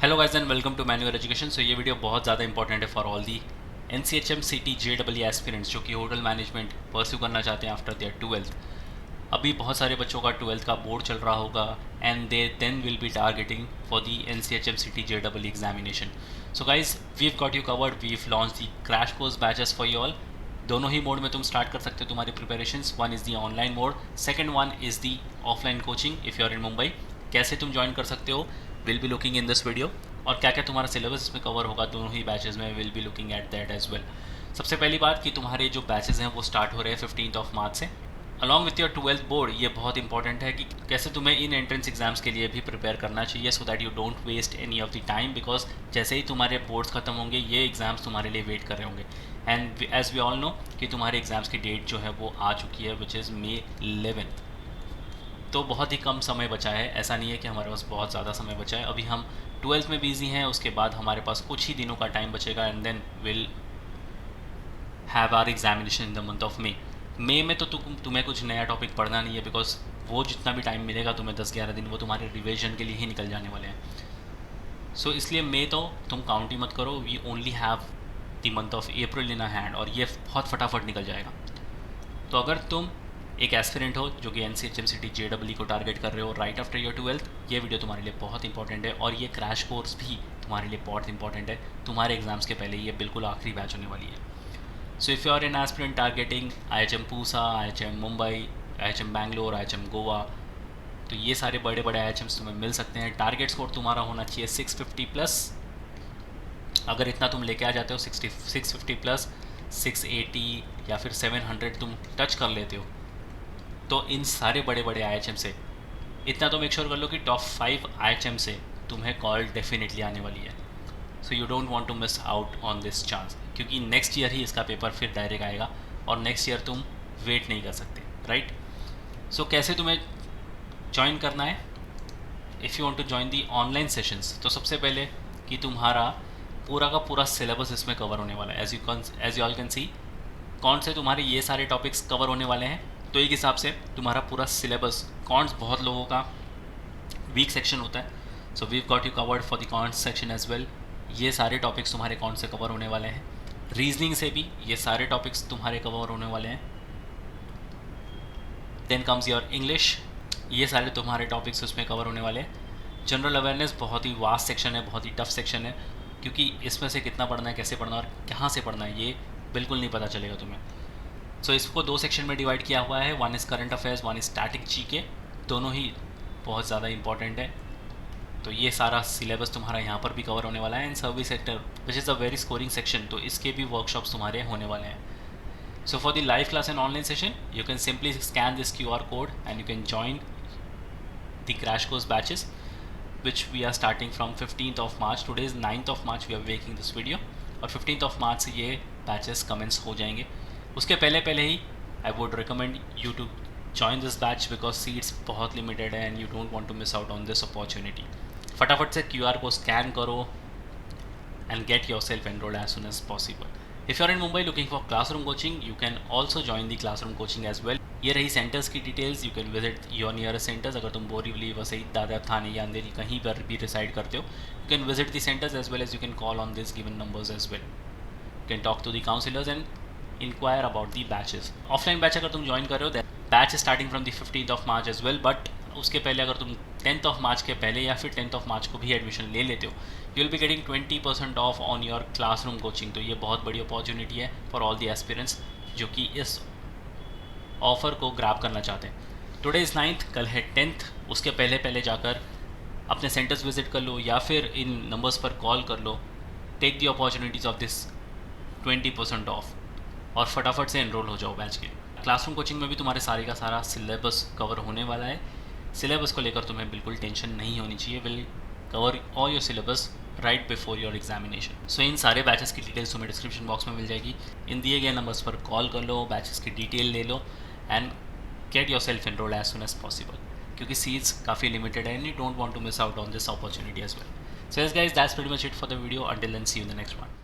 Hello guys and welcome to Manual Education. So ये video बहुत ज़्यादा इंपॉर्टेंट है for all the NCHM CT JEE aspirants जो कि होटल मैनेजमेंट परस्यू करना चाहते हैं आफ्टर देयर 12th। अभी बहुत सारे बच्चों का 12th का बोर्ड चल रहा होगा and they then will be targeting for the NCHM CT JEE examination. So guys we've got you covered, we've launch the crash course batches for you all. दोनों ही मोड में तुम स्टार्ट कर सकते हो तुम्हारी preparations. One is the online mode, second one is the offline coaching if you are in Mumbai. कैसे तुम ज्वाइन कर सकते हो will be looking in this video, और क्या क्या तुम्हारा सिलेबस इसमें कवर होगा दोनों ही बैचेस में, will be looking at that as well. सबसे पहली बात कि तुम्हारे जो बैचेस हैं वो स्टार्ट हो रहे हैं 15 मार्च से along with your 12th board. ये बहुत इंपॉर्टेंट है कि कैसे तुम्हें इन एंट्रेंस एग्जाम्स के लिए भी प्रिपेयर करना चाहिए so that you don't waste any of the time, because जैसे ही तुम्हारे बोर्ड्स खत्म होंगे ये एग्जाम्स तुम्हारे लिए वेट कर रहे होंगे। And as we all know कि तुम्हारे एग्जाम्स की डेट जो है वो आ चुकी है विच इज़ May 11th। तो बहुत ही कम समय बचा है, ऐसा नहीं है कि हमारे पास बहुत ज़्यादा समय बचा है। अभी हम 12th में बिजी हैं, उसके बाद हमारे पास कुछ ही दिनों का टाइम बचेगा and then will have our examination in the month of May में तो तुम्हें कुछ नया टॉपिक पढ़ना नहीं है, बिकॉज वो जितना भी टाइम मिलेगा तुम्हें 10-11 दिन वो तुम्हारे रिविजन के लिए ही निकल जाने वाले हैं। सो इसलिए मे तो तुम काउंट ही मत करो, we only have the month of April in a hand, और ये बहुत फटाफट निकल जाएगा। तो अगर तुम एक एस्पिरेंट हो जो कि NCHM CT JEE को टारगेट कर रहे हो राइट आफ्टर योर 12th, ये वीडियो तुम्हारे लिए बहुत इंपॉर्टेंट है, और ये क्रैश कोर्स भी तुम्हारे लिए बहुत इंपॉर्टेंट है। तुम्हारे एग्जाम्स के पहले ये बिल्कुल आखिरी बैच होने वाली है। So if you are an aspirant targeting IHM Pusa, IHM Mumbai, IHM Bangalore, IHM Goa, तो ये सारे बड़े बड़े IHMs तुम्हें मिल सकते हैं। टारगेट स्कोर तुम्हारा होना चाहिए 650 प्लस। अगर इतना तुम लेके आ जाते हो 650 प्लस 680 या फिर 700 तुम टच कर लेते हो, तो इन सारे बड़े बड़े IHM से इतना तो मेक श्योर कर लो कि टॉप 5 IHM से तुम्हें कॉल डेफिनेटली आने वाली है। So you don't want to miss out on this chance, क्योंकि नेक्स्ट ईयर ही इसका पेपर फिर डायरेक्ट आएगा और नेक्स्ट ईयर तुम वेट नहीं कर सकते, राइट। सो कैसे तुम्हें ज्वाइन करना है if you want to join the online sessions, तो सबसे पहले कि तुम्हारा पूरा का पूरा सिलेबस इसमें कवर होने वाला है। As you all can see कौन से तुम्हारे ये सारे टॉपिक्स कवर होने वाले हैं, तो एक हिसाब से तुम्हारा पूरा सिलेबस, कॉन्ट्स बहुत लोगों का वीक सेक्शन होता है, so we've got you covered for the quants section as well. ये सारे टॉपिक्स तुम्हारे कौन से कवर होने वाले हैं। रीजनिंग से भी ये सारे टॉपिक्स तुम्हारे कवर होने वाले हैं। देन कम्स योर इंग्लिश, ये सारे तुम्हारे टॉपिक्स उसमें कवर होने वाले हैं। जनरल अवेयरनेस बहुत ही वास्ट सेक्शन है, बहुत ही टफ सेक्शन है, क्योंकि इसमें से कितना पढ़ना है, कैसे पढ़ना है और कहाँ से पढ़ना है ये बिल्कुल नहीं पता चलेगा तुम्हें। सो इसको 2 सेक्शन में डिवाइड किया हुआ है, one is current affairs, one is static GK। दोनों ही बहुत ज़्यादा इंपॉर्टेंट है। तो ये सारा सिलेबस तुम्हारा यहाँ पर भी कवर होने वाला है। And service sector which is a very scoring section, तो इसके भी वर्कशॉप्स तुम्हारे होने वाले हैं। So for the live class and online session you can simply scan this QR code and you can join the crash course batches which we are starting from 15th March. Today is 9th March we are making this video, और 15th March से ये batches commence हो जाएंगे। उसके पहले पहले ही I would recommend you to join this batch because seats बहुत लिमिटेड है and you don't want to miss out on this opportunity. फटाफट से QR को स्कैन करो and get yourself enrolled as soon as possible. If you are in Mumbai looking for classroom coaching, you can also join the classroom coaching as well. ये रही centres की details, you can visit your nearest centres. अगर तुम बोरीवली, वसई, दादर, थाने या अंधेरी कहीं पर भी reside करते हो, you can visit the centres as well as you can call on this given numbers as well. You can talk to the counsellors and enquire about the batches. Offline batch अगर तुम join कर रहे हो, batch starting from the 15th March as well, but उसके पहले अगर तुम 10th March के पहले या फिर 10th March को भी एडमिशन ले लेते हो, you will be getting 20% of on your classroom coaching. तो ये बहुत बड़ी अपॉर्चुनिटी है फॉर ऑल द एस्पिरेंट्स जो कि इस ऑफ़र को ग्रैब करना चाहते हैं। टुडे इज़ 9th, कल है 10th, उसके पहले पहले जाकर अपने सेंटर्स विजिट कर लो या फिर इन नंबर्स पर कॉल कर लो। Take the opportunities of this 20% off और फटाफट से एनरोल हो जाओ बैच के। क्लासरूम कोचिंग में भी तुम्हारे सारे का सारा सिलेबस कवर होने वाला है। सिलेबस को लेकर तुम्हें बिल्कुल टेंशन नहीं होनी चाहिए, will cover all your syllabus right before your examination. So इन सारे बैचेस की डिटेल्स तुम्हें डिस्क्रिप्शन बॉक्स में मिल जाएगी। इन दिए गए नंबर्स पर कॉल कर लो, बैचेस की डिटेल ले लो and get yourself enrolled as soon as possible, क्योंकि सीट्स काफ़ी लिमिटेड है and you don't want to miss out on this opportunity as well. So yes guys, that's pretty much it for the video. Until then see you in the next one.